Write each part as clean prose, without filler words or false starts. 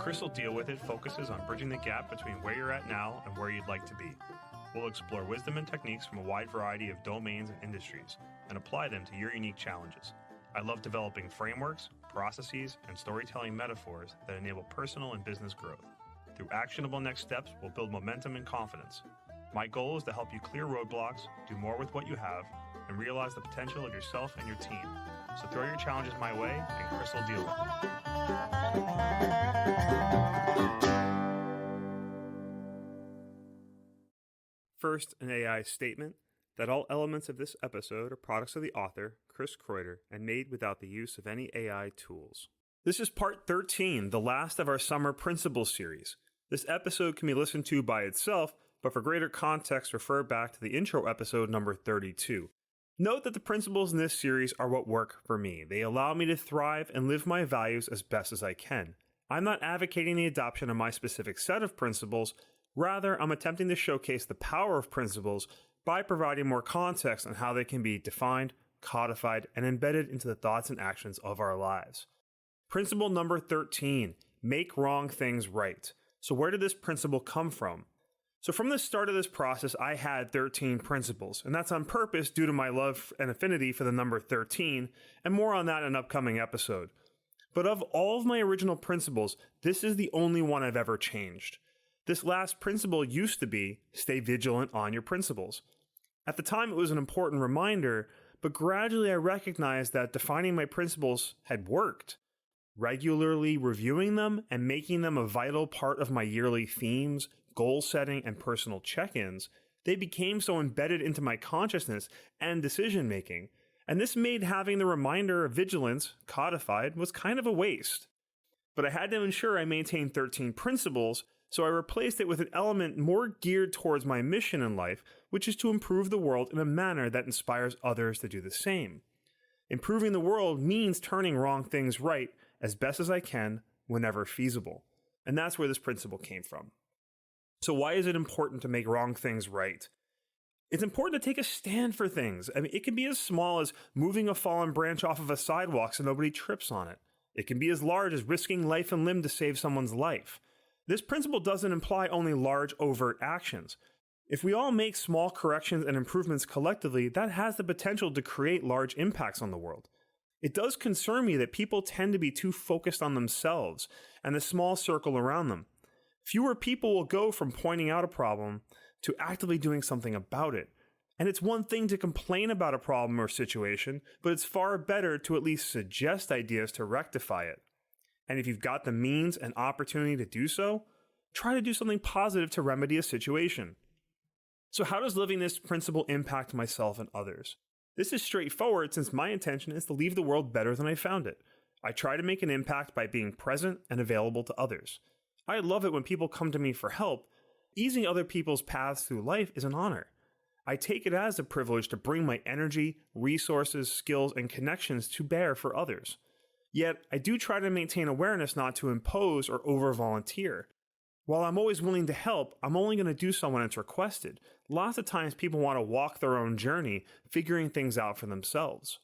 Crystal Deal With It focuses on bridging the gap between where you're at now and where you'd like to be. We'll explore wisdom and techniques from a wide variety of domains and industries and apply them to your unique challenges. I love developing frameworks, processes, and storytelling metaphors that enable personal and business growth. Through actionable next steps, we'll build momentum and confidence. My goal is to help you clear roadblocks, do more with what you have, and realize the potential of yourself and your team. So throw your challenges my way, and Crystal deal with it. First, an AI statement that all elements of this episode are products of the author, Chris Kreuter, and made without the use of any AI tools. This is part 13, the last of our summer principles series. This episode can be listened to by itself, but for greater context, refer back to the intro episode number 32. Note that the principles in this series are what work for me. They allow me to thrive and live my values as best as I can. I'm not advocating the adoption of my specific set of principles. Rather, I'm attempting to showcase the power of principles by providing more context on how they can be defined, codified, and embedded into the thoughts and actions of our lives. Principle number 13, make wrong things right. So where did this principle come from? So from the start of this process, I had 13 principles, and that's on purpose due to my love and affinity for the number 13, and more on that in an upcoming episode. But of all of my original principles, this is the only one I've ever changed. This last principle used to be, stay vigilant on your principles. At the time, it was an important reminder, but gradually I recognized that defining my principles had worked. Regularly reviewing them and making them a vital part of my yearly themes, goal setting, and personal check-ins, they became so embedded into my consciousness and decision making, and this made having the reminder of vigilance codified was kind of a waste. But I had to ensure I maintained 13 principles, so I replaced it with an element more geared towards my mission in life, which is to improve the world in a manner that inspires others to do the same. Improving the world means turning wrong things right as best as I can whenever feasible. And that's where this principle came from. So why is it important to make wrong things right? It's important to take a stand for things. I mean, it can be as small as moving a fallen branch off of a sidewalk so nobody trips on it. It can be as large as risking life and limb to save someone's life. This principle doesn't imply only large, overt actions. If we all make small corrections and improvements collectively, that has the potential to create large impacts on the world. It does concern me that people tend to be too focused on themselves and the small circle around them. Fewer people will go from pointing out a problem to actively doing something about it. And it's one thing to complain about a problem or situation, but it's far better to at least suggest ideas to rectify it. And if you've got the means and opportunity to do so, try to do something positive to remedy a situation. So how does living this principle impact myself and others? This is straightforward since my intention is to leave the world better than I found it. I try to make an impact by being present and available to others. I love it when people come to me for help. Easing other people's paths through life is an honor. I take it as a privilege to bring my energy, resources, skills, and connections to bear for others. Yet, I do try to maintain awareness not to impose or over-volunteer. While I'm always willing to help, I'm only going to do so when it's requested. Lots of times people want to walk their own journey, figuring things out for themselves.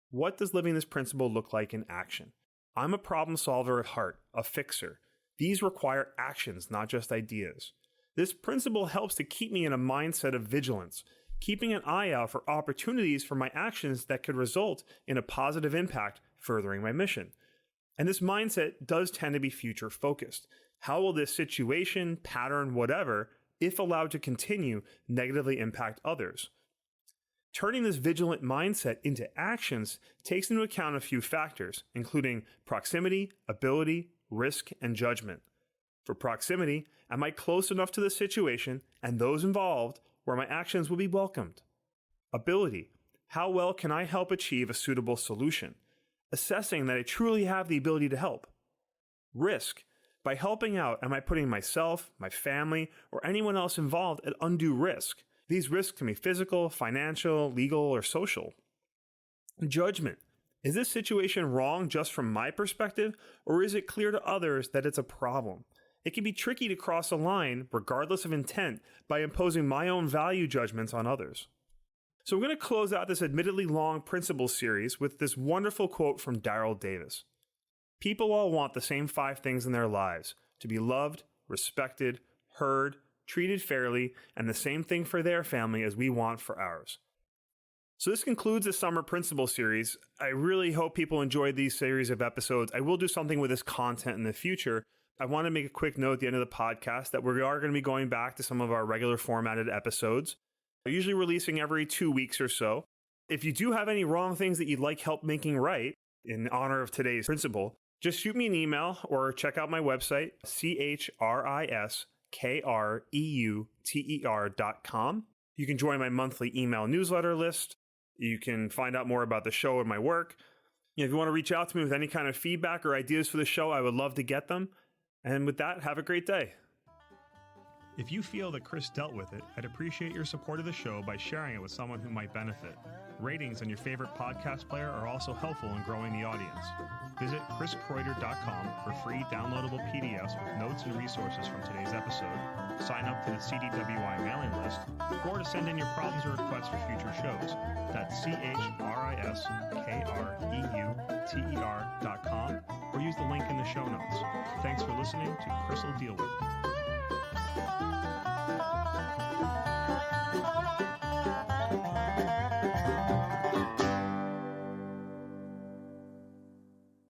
What does living this principle look like in action? I'm a problem solver at heart, a fixer. These require actions, not just ideas. This principle helps to keep me in a mindset of vigilance, keeping an eye out for opportunities for my actions that could result in a positive impact furthering my mission. And this mindset does tend to be future focused. How will this situation, pattern, whatever, if allowed to continue, negatively impact others? Turning this vigilant mindset into actions takes into account a few factors, including proximity, ability, risk, and judgment. For proximity, am I close enough to the situation and those involved where my actions will be welcomed? Ability, how well can I help achieve a suitable solution? Assessing that I truly have the ability to help. Risk, by helping out, am I putting myself, my family, or anyone else involved at undue risk? These risks can be physical, financial, legal, or social. Judgment, is this situation wrong just from my perspective, or is it clear to others that it's a problem? It can be tricky to cross a line, regardless of intent, by imposing my own value judgments on others. So we're going to close out this admittedly long principle series with this wonderful quote from Daryl Davis. People all want the same 5 things in their lives: to be loved, respected, heard, treated fairly, and the same thing for their family as we want for ours. So this concludes the Summer Principle series. I really hope people enjoyed these series of episodes. I will do something with this content in the future. I want to make a quick note at the end of the podcast that we are going to be going back to some of our regular formatted episodes, usually releasing every 2 weeks or so. If you do have any wrong things that you'd like help making right in honor of today's principle, just shoot me an email or check out my website, CHRISKREUTER.com. You can join my monthly email newsletter list. You can find out more about the show and my work. If you want to reach out to me with any kind of feedback or ideas for the show, I would love to get them. And with that, have a great day. If you feel that Chris dealt with it, I'd appreciate your support of the show by sharing it with someone who might benefit. Ratings on your favorite podcast player are also helpful in growing the audience. Visit chriskroiter.com for free downloadable PDFs with notes and resources from today's episode, sign up to the CDWI mailing list, or to send in your problems or requests for future shows. That's CHRISKREUTER.com, or use the link in the show notes. Thanks for listening to Chris Will Deal With It.